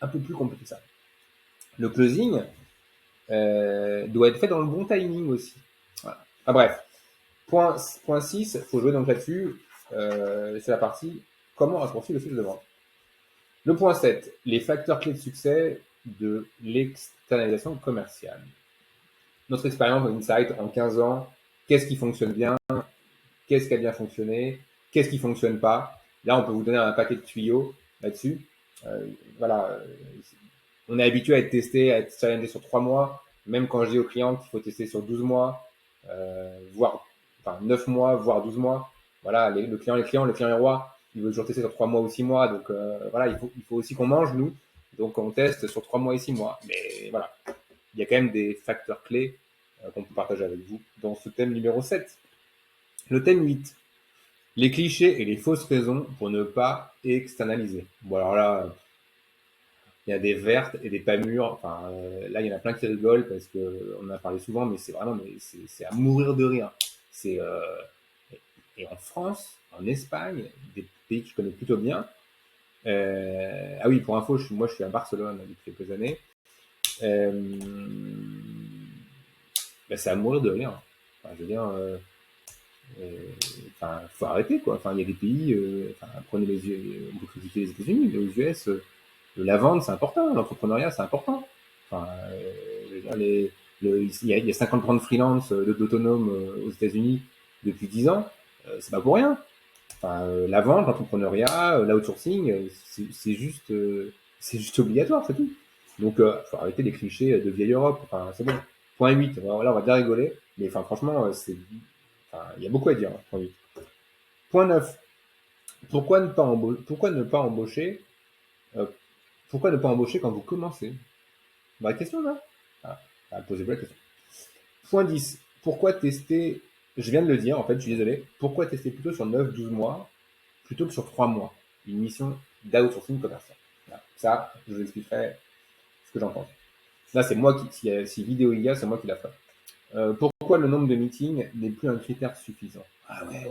un peu plus compliqué que ça. Le closing doit être fait dans le bon timing aussi. Voilà. Enfin, bref. Point 6, il faut jouer donc là-dessus. C'est la partie comment raccourcir le cycle de vente. Le point 7, les facteurs clés de succès de l'externalisation commerciale. Notre expérience Insight en 15 ans, qu'est-ce qui fonctionne bien, qu'est-ce qui a bien fonctionné, qu'est-ce qui fonctionne pas. Là, on peut vous donner un paquet de tuyaux là-dessus. Voilà, on est habitué à être testé, à être challengé sur 3 mois, même quand je dis aux clients qu'il faut tester sur 12 mois, voire 9 mois, voire 12 mois. Voilà, le client est roi. Il veut toujours tester sur 3 mois ou 6 mois. Donc voilà, il faut aussi qu'on mange, nous. Donc on teste sur 3 mois et 6 mois. Mais voilà, il y a quand même des facteurs clés qu'on peut partager avec vous dans ce thème numéro 7. Le thème 8, les clichés et les fausses raisons pour ne pas externaliser. Bon alors là, il y a des vertes et des pas mûres. Enfin, là, il y en a plein qui rigolent parce que on en a parlé souvent, mais c'est vraiment, c'est à mourir de rire. C'est et en France, en Espagne, des pays que je connais plutôt bien. Ah oui, pour info, moi, je suis à Barcelone depuis quelques années. Ben, c'est à mourir de rire. Enfin, je veux dire, faut arrêter quoi. Enfin, il y a des pays. Prenez on peut critiquer les États-Unis, mais aux US. La vente, c'est important. L'entrepreneuriat, c'est important. Enfin, il y a 50% de freelance, d'autonomes aux États-Unis depuis 10 ans. C'est pas pour rien. Enfin, la vente, l'entrepreneuriat, l'outsourcing, c'est juste obligatoire, c'est tout. Donc, faut arrêter les clichés de vieille Europe. Enfin, c'est bon. Point 8. Là, on va bien rigoler. Mais enfin, franchement, il y a beaucoup à dire. Point 8. Point 9. Pourquoi ne pas embaucher pourquoi ne pas embaucher quand vous commencez? Vraie question, là. Posez-vous la question. Point 10. Pourquoi tester, je viens de le dire, en fait, je suis désolé, pourquoi tester plutôt sur 9-12 mois plutôt que sur 3 mois une mission d'outsourcing commercial? Voilà. Ça, je vous expliquerai ce que j'en pense. Là, c'est moi si vidéo il y a, c'est moi qui la ferai. Pourquoi le nombre de meetings n'est plus un critère suffisant? Ah ouais,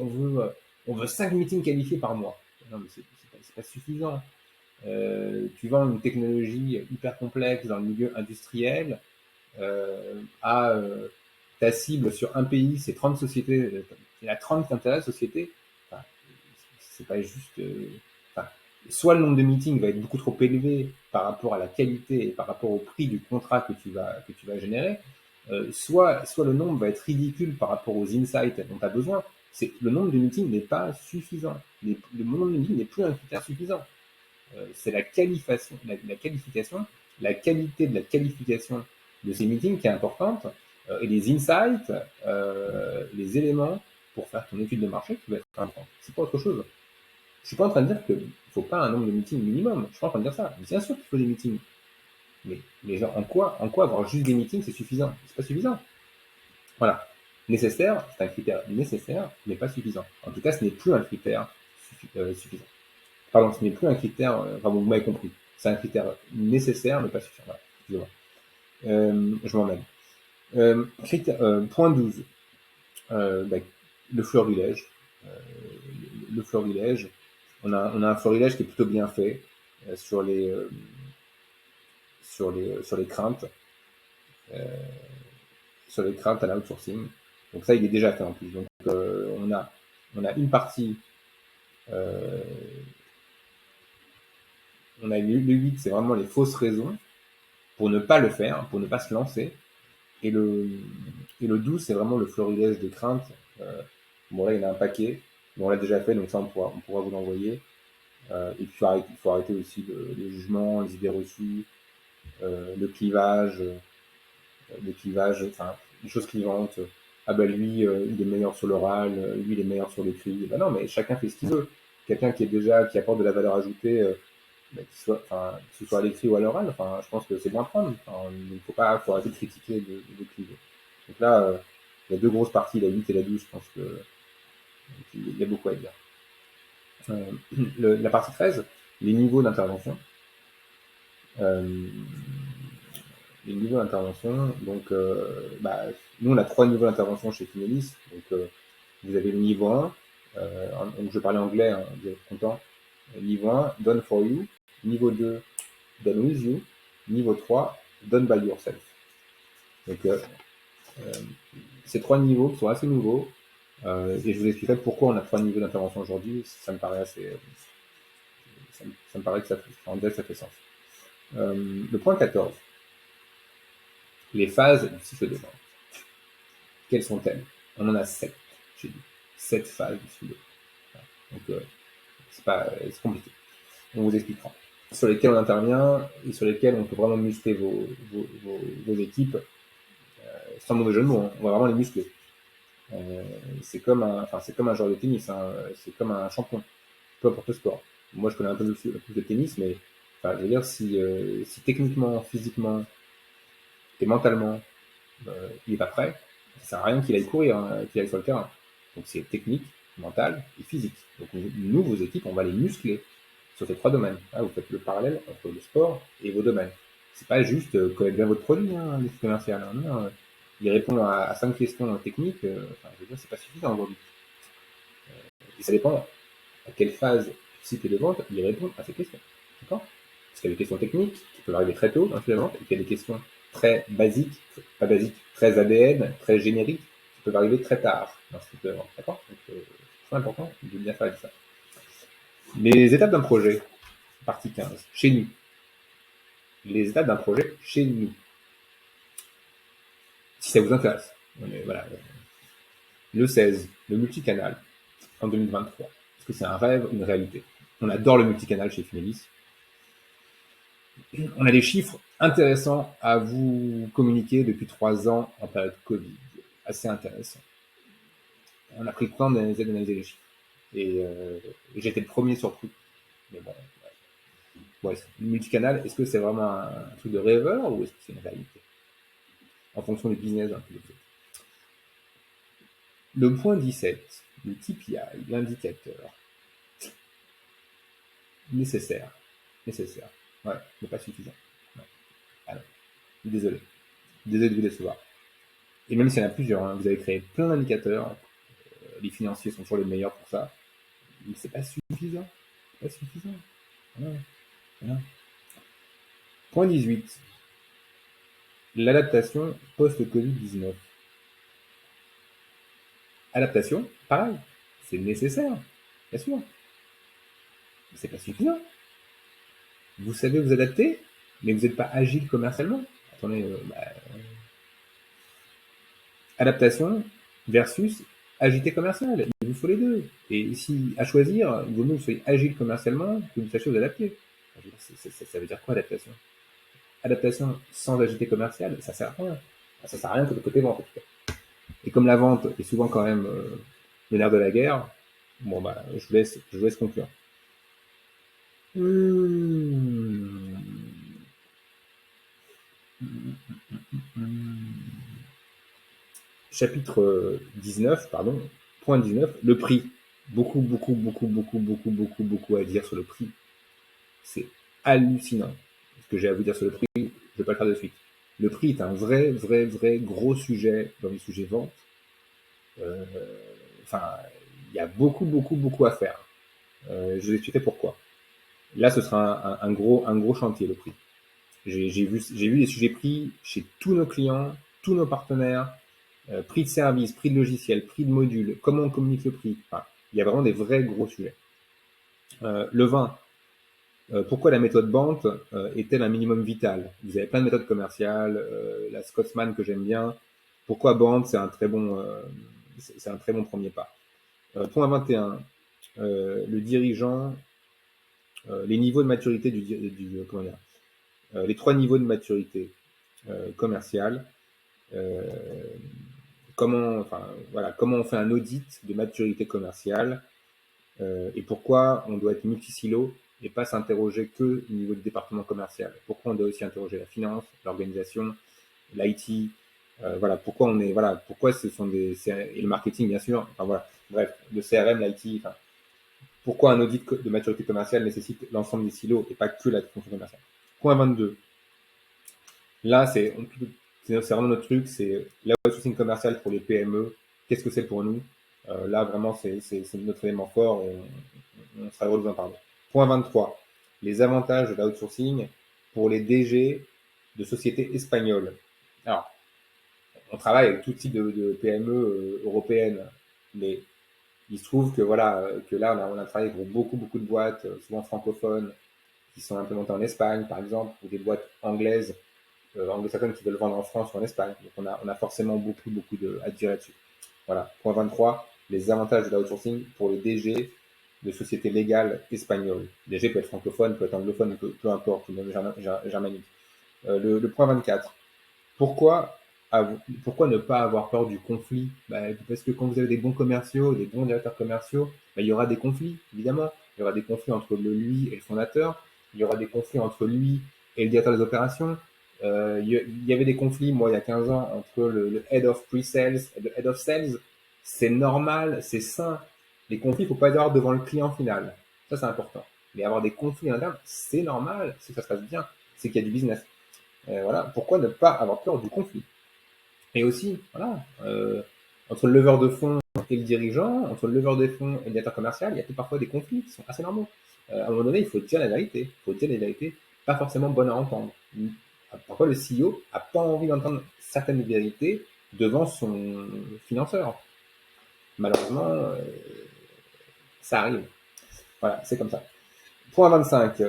on veut 5 meetings qualifiés par mois. Non, mais c'est pas suffisant. Tu vends une technologie hyper complexe dans le milieu industriel, à ta cible sur un pays, c'est 30 sociétés, il y a 30 qui intéressent sociétés. Enfin, c'est pas juste. Enfin, soit le nombre de meetings va être beaucoup trop élevé par rapport à la qualité et par rapport au prix du contrat que tu vas générer, soit le nombre va être ridicule par rapport aux insights dont tu as besoin. Le nombre de meetings n'est pas suffisant. Le nombre de meetings n'est plus un critère suffisant. C'est la qualification, la qualité de la qualification de ces meetings qui est importante, et les insights, les éléments pour faire ton étude de marché qui va être important. C'est pas autre chose. Je suis pas en train de dire qu'il ne faut pas un nombre de meetings minimum. Je suis pas en train de dire ça. Bien sûr qu'il faut des meetings. Mais genre, en quoi avoir juste des meetings, c'est suffisant? C'est pas suffisant. Voilà. Nécessaire, c'est un critère nécessaire, mais pas suffisant. En tout cas, ce n'est plus un critère suffisant. Pardon, ce n'est plus un critère, enfin vous m'avez compris, c'est un critère nécessaire mais pas suffisant. Voilà, excusez-moi. Je m'emmène. Point 12, bah, le florilège. Euh, le florilège, on a un florilège qui est plutôt bien fait sur sur les craintes, euh, sur les craintes à l'outsourcing. Donc ça, il est déjà fait en plus. Donc on a une partie, euh, on a le 8, c'est vraiment les fausses raisons pour ne pas le faire, pour ne pas se lancer. Et le, et le 12, c'est vraiment le florilège des craintes. Euh, bon, là, il y en a un paquet. Bon, on l'a déjà fait, donc ça, on pourra vous l'envoyer. Et puis, il faut arrêter aussi le jugement, les idées reçues, le clivage, enfin, les choses clivantes. Ah ben lui, il est meilleur sur l'oral, lui, il est meilleur sur l'écrit. Ben non, mais chacun fait ce qu'il veut. Quelqu'un qui apporte de la valeur ajoutée, que ce soit à l'écrit ou à l'oral, enfin, je pense que c'est bon à prendre. Enfin, il faut arrêter de critiquer, de cliver. Donc là, il y a deux grosses parties, la 8 et la 12, je pense qu'il y a beaucoup à dire. La partie 13, les niveaux d'intervention. Euh, les niveaux d'intervention, donc, nous, on a trois niveaux d'intervention chez Finelis. Donc, vous avez le niveau 1, donc je parlais anglais, hein, vous êtes content. Niveau 1, done for you. Niveau 2, done with you. Niveau 3, done by yourself. Donc, ces trois niveaux qui sont assez nouveaux, et je vous expliquerai pourquoi on a trois niveaux d'intervention aujourd'hui. Ça me paraît assez, ça me paraît que ça fait sens. Le point 14, les phases du cycle de vente. Quelles sont-elles? On en a 7, j'ai dit. 7 phases du cycle de vente. Donc, c'est compliqué. On vous expliquera. Sur lesquelles on intervient et sur lesquelles on peut vraiment muscler vos équipes, sans mauvais jeu de mots, hein. On va vraiment les muscler. C'est comme un joueur de tennis, hein. C'est comme un champion, peu importe le sport. Moi, je connais un peu plus de tennis, mais enfin, je veux dire, si techniquement, physiquement et mentalement, il n'est pas prêt, ça sert à rien qu'il aille courir, hein, qu'il aille sur le terrain. Donc c'est technique, mental et physique. Donc nous, vos équipes, on va les muscler sur ces trois domaines. Là, vous faites le parallèle entre le sport et vos domaines. C'est pas juste connaître bien votre produit, hein, l'esprit commercial. Hein, non, il répond à 5 questions techniques, enfin, je veux dire, c'est pas suffisant aujourd'hui. Et ça dépend à quelle phase du cycle de vente il répond à ces questions. D'accord? Parce qu'il y a des questions techniques qui peuvent arriver très tôt dans le cycle de vente, et qu'il y a des questions très basiques, pas basiques, très ADN, très génériques, qui peuvent arriver très tard dans le cycle de vente. D'accord? Donc, c'est très important de bien faire ça. Les étapes d'un projet, partie 15, chez nous. Les étapes d'un projet chez nous. Si ça vous intéresse. Mais voilà. Le 16, le multicanal, en 2023. Est-ce que c'est un rêve ou une réalité? On adore le multicanal chez Finelis. On a des chiffres intéressants à vous communiquer depuis 3 ans en période Covid. Assez intéressant. On a pris le temps d'analyser les chiffres. Et j'ai été le premier surpris. Mais bon, ouais, le multicanal, est-ce que c'est vraiment un truc de rêveur ou est-ce que c'est une réalité? En fonction du business d'un peu. Le point 17, le KPI, l'indicateur. Nécessaire. Nécessaire. Ouais, mais pas suffisant. Non. Ah non. Désolé. Désolé de vous décevoir. Et même s'il y en a plusieurs, hein, vous avez créé plein d'indicateurs. Les financiers sont toujours les meilleurs pour ça. Mais c'est pas suffisant. C'est pas suffisant. Ouais. Voilà. Point 18. L'adaptation post-Covid-19. Adaptation, pareil, c'est nécessaire, bien sûr, mais c'est pas suffisant. Vous savez vous adapter, mais vous n'êtes pas agile commercialement. Attendez, adaptation versus agilité commerciale. Il vous faut les deux. Et si à choisir, il vaut mieux que vous soyez agile commercialement que vous sachiez vous adapter. Ça veut dire quoi adaptation? Adaptation sans agilité commerciale, ça sert à rien. Ça sert à rien que de côté vente en tout cas. Et comme la vente est souvent quand même le nerf de la guerre, bon bah je vous laisse conclure. Mmh. Chapitre 19, pardon, point 19, le prix. Beaucoup à dire sur le prix. C'est hallucinant. Ce que j'ai à vous dire sur le prix, je ne vais pas le faire de suite. Le prix est un vrai gros sujet dans les sujets vente. Enfin, il y a beaucoup à faire. Je vous expliquerai pourquoi. Là, ce sera un gros chantier, le prix. J'ai vu les sujets prix chez tous nos clients, tous nos partenaires, prix de service, prix de logiciel, prix de module, comment on communique le prix. Enfin, il y a vraiment des vrais gros sujets. Le vin, pourquoi la méthode Bant est-elle un minimum vital? Vous avez plein de méthodes commerciales, la Scotsman que j'aime bien. Pourquoi Bant, c'est un très bon, premier pas. Point 21, le dirigeant, les niveaux de maturité comment dire, les 3 niveaux de maturité commerciale. Euh, comment on fait un audit de maturité commerciale et pourquoi on doit être multisilo et pas s'interroger que au niveau du département commercial. Pourquoi on doit aussi interroger la finance, l'organisation, l'IT, pourquoi ce sont et le marketing bien sûr. Enfin voilà, bref, le CRM, l'IT. Enfin, pourquoi un audit de maturité commerciale nécessite l'ensemble des silos et pas que la fonction commerciale. Point 22. Là, c'est vraiment notre truc, c'est l'outsourcing commercial pour les PME. Qu'est-ce que c'est pour nous? Là, vraiment, c'est notre élément fort et on sera heureux de vous en parler. Point 23. Les avantages de l'outsourcing pour les DG de sociétés espagnoles. Alors, on travaille avec tout type de PME européennes, mais il se trouve que voilà, que là, on a travaillé pour beaucoup de boîtes, souvent francophones, qui sont implémentées en Espagne, par exemple, ou des boîtes anglaises anglo-saxonnes qui veulent vendre en France ou en Espagne. Donc on a forcément beaucoup à dire là-dessus. Voilà. Point 23, les avantages de l'outsourcing pour les DG de sociétés légales espagnoles. DG peut être francophone, peut être anglophone, peu importe, ou même germanique. Le point 24, pourquoi, pourquoi ne pas avoir peur du conflit? Parce que quand vous avez des bons commerciaux, des bons directeurs commerciaux, il y aura des conflits, évidemment. Il y aura des conflits entre lui et le fondateur. Il y aura des conflits entre lui et le directeur des opérations. Il y avait des conflits, moi, il y a 15 ans, entre le head of pre-sales et le head of sales. C'est normal, c'est sain. Les conflits, il ne faut pas les avoir devant le client final. Ça, c'est important. Mais avoir des conflits internes, c'est normal, c'est que ça se passe bien, c'est qu'il y a du business. Voilà. Pourquoi ne pas avoir peur du conflit? Et aussi, voilà, entre le leveur de fonds et le dirigeant, entre le leveur de fonds et le directeur commercial, il y a parfois des conflits qui sont assez normaux. À un moment donné, il faut dire la vérité. Il faut dire les vérités, pas forcément bonnes à entendre. Parfois, le CEO n'a pas envie d'entendre certaines vérités devant son financeur. Malheureusement, ça arrive. Voilà, c'est comme ça. Point 25.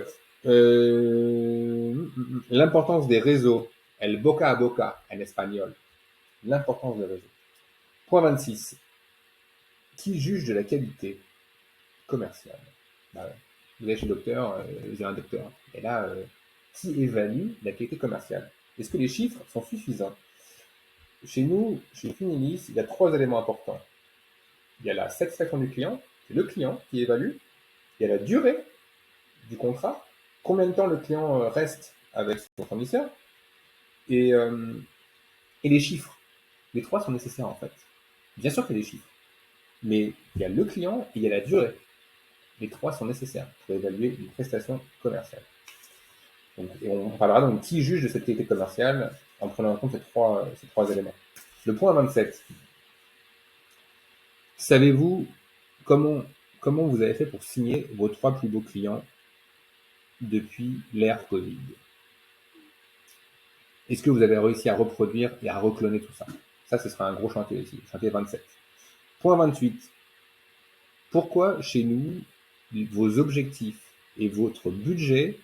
L'importance des réseaux. El boca a boca en espagnol. L'importance des réseaux. Point 26. Qui juge de la qualité commerciale? Bah, vous allez chez le docteur, vous avez un docteur. Et là, qui évalue la qualité commerciale? Est-ce que les chiffres sont suffisants? Chez nous, chez Finilis, il y a 3 éléments importants. Il y a la satisfaction du client, c'est le client qui évalue. Il y a la durée du contrat, combien de temps le client reste avec son fournisseur, et, euh, et les chiffres. Les 3 sont nécessaires en fait. Bien sûr qu'il y a des chiffres, mais il y a le client et il y a la durée. Les 3 sont nécessaires pour évaluer une prestation commerciale. Donc, et on parlera donc qui juge de cette qualité commerciale en prenant en compte ces trois éléments. Le point 27. Savez-vous comment, comment vous avez fait pour signer vos 3 plus beaux clients depuis l'ère Covid. Est-ce que vous avez réussi à reproduire et à recloner tout ça? Ça, ce sera un gros chantier ici, chantier 27. Point 28. Pourquoi chez nous, vos objectifs et votre budget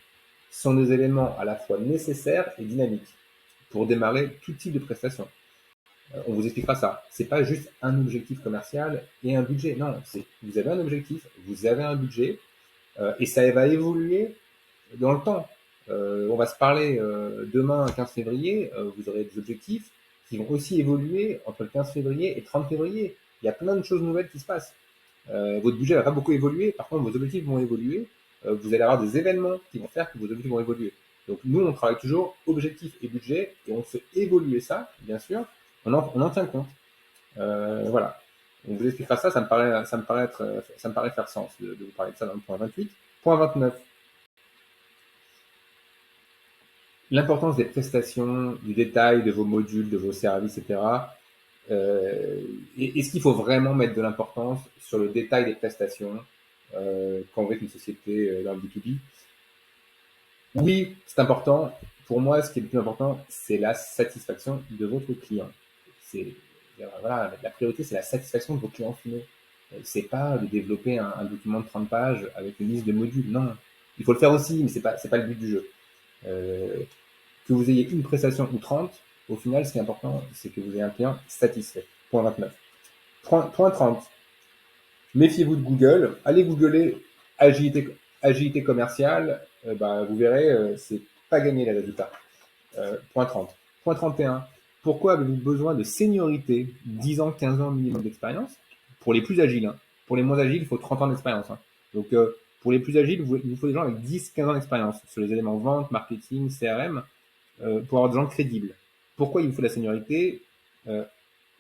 sont des éléments à la fois nécessaires et dynamiques pour démarrer tout type de prestation? On vous expliquera ça. C'est pas juste un objectif commercial et un budget. Non, c'est vous avez un objectif, vous avez un budget, et ça va évoluer dans le temps. On va se parler demain, 15 février, vous aurez des objectifs qui vont aussi évoluer entre le 15 février et 30 février. Il y a plein de choses nouvelles qui se passent. Votre budget va pas beaucoup évoluer, par contre vos objectifs vont évoluer. Vous allez avoir des événements qui vont faire que vos objectifs vont évoluer. Donc nous, on travaille toujours objectif et budget et on fait évoluer ça, bien sûr. On en tient compte. Voilà. On vous expliquera ça, ça me paraît faire sens de vous parler de ça dans le point 28. Point 29. L'importance des prestations, du détail de vos modules, de vos services, etc. Est-ce qu'il faut vraiment mettre de l'importance sur le détail des prestations quand vous êtes une société dans le B2B? Oui, c'est important. Pour moi, ce qui est le plus important, c'est la satisfaction de votre client. Voilà, la priorité, c'est la satisfaction de vos clients finaux. C'est pas de développer un document de 30 pages avec une liste de modules. Non, il faut le faire aussi, mais c'est pas le but du jeu. Que vous ayez une prestation ou 30, au final, ce qui est important, c'est que vous ayez un client satisfait. Point 29. Point 30. Méfiez-vous de Google. Allez googler agilité commerciale. Vous verrez, c'est pas gagné les résultats. Point 30. Point 31. Pourquoi avez-vous besoin de seniorité, 10 ans, 15 ans minimum d'expérience? Pour les plus agiles. Hein. Pour les moins agiles, il faut 30 ans d'expérience. Hein. Donc, pour les plus agiles, il vous faut des gens avec 10, 15 ans d'expérience sur les éléments vente, marketing, CRM, pour avoir des gens crédibles. Pourquoi il vous faut de la seniorité?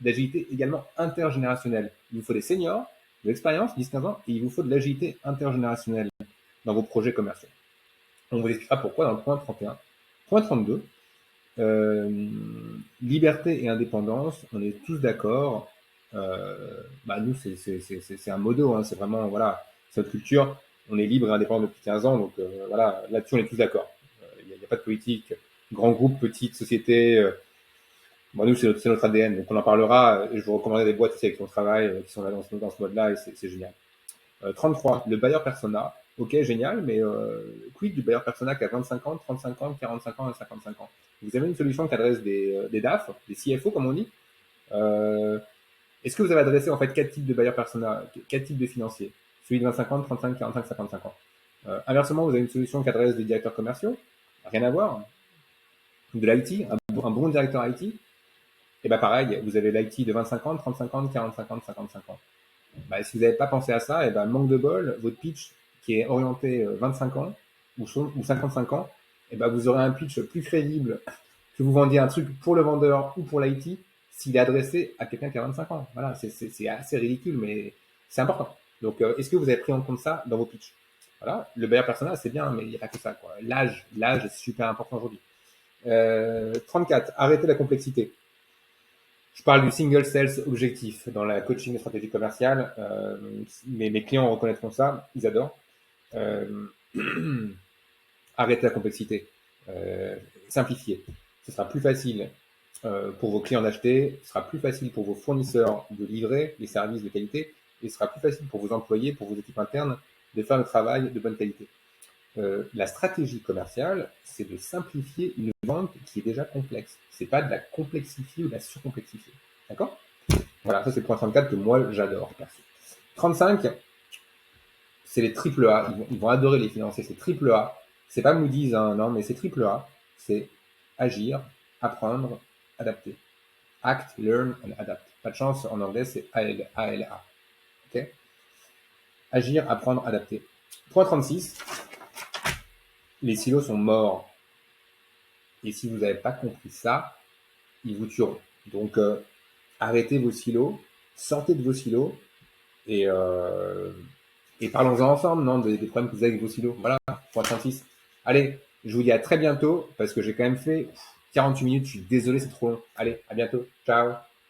D'agilité également intergénérationnelle. Il vous faut des seniors, de l'expérience, 10-15 ans, et il vous faut de l'agilité intergénérationnelle dans vos projets commerciaux. On vous expliquera pourquoi dans le point 31. Point 32. Liberté et indépendance, on est tous d'accord. Nous, c'est un modo, hein, c'est vraiment, voilà, c'est notre culture. On est libre et indépendant depuis 15 ans, donc voilà, là-dessus, on est tous d'accord. Il n'y a pas de politique. Grand groupe, petite société. Nous, c'est notre ADN, donc on en parlera. Et je vous recommanderai des boîtes aussi avec mon travail qui sont là dans ce mode-là, et c'est génial. 33, le buyer persona. Ok, génial, mais quid du buyer persona qui a 25 ans, 35 ans, 45 ans et 55 ans? Vous avez une solution qui adresse des DAF, des CFO, comme on dit. Est-ce que vous avez adressé en fait 4 types de buyer persona, 4 types de financiers? Celui de 25 ans, 35, 45, 55 ans. Inversement, vous avez une solution qui adresse des directeurs commerciaux. Rien à voir. De l'IT, un bon directeur IT. Et pareil, vous avez l'IT de 25 ans, 35 ans, 45 ans, 55 ans. Si vous n'avez pas pensé à ça, manque de bol, votre pitch qui est orienté 25 ans ou 55 ans, vous aurez un pitch plus crédible que vous vendiez un truc pour le vendeur ou pour l'IT s'il est adressé à quelqu'un qui a 25 ans. Voilà, c'est assez ridicule, mais c'est important. Donc, est-ce que vous avez pris en compte ça dans vos pitchs? Voilà, le buyer persona, c'est bien, mais il n'y a pas que ça, quoi. L'âge est super important aujourd'hui. 34, arrêtez la complexité. Je parle du single sales objectif dans la coaching et stratégie commerciale. Mes clients reconnaîtront ça, ils adorent. Arrêtez la complexité. Simplifiez. Ce sera plus facile pour vos clients d'acheter, ce sera plus facile pour vos fournisseurs de livrer les services de qualité, et ce sera plus facile pour vos employés, pour vos équipes internes, de faire le travail de bonne qualité. La stratégie commerciale, c'est de simplifier une vente qui est déjà complexe. C'est pas de la complexifier ou de la surcomplexifier. D'accord? Voilà, ça c'est le point 34 que moi j'adore. 35, c'est les triple A. Ils vont adorer les financiers. C'est triple A. C'est pas Moody's, hein, non, mais c'est triple A. C'est agir, apprendre, adapter. Act, learn and adapt. Pas de chance, en anglais c'est ALA. Ok? Agir, apprendre, adapter. Point 36. Les silos sont morts. Et si vous n'avez pas compris ça, ils vous tueront. Donc, arrêtez vos silos, sortez de vos silos et parlons-en ensemble, non, des problèmes que vous avez avec vos silos. Voilà, point 36. Allez, je vous dis à très bientôt parce que j'ai quand même fait 48 minutes. Je suis désolé, c'est trop long. Allez, à bientôt. Ciao.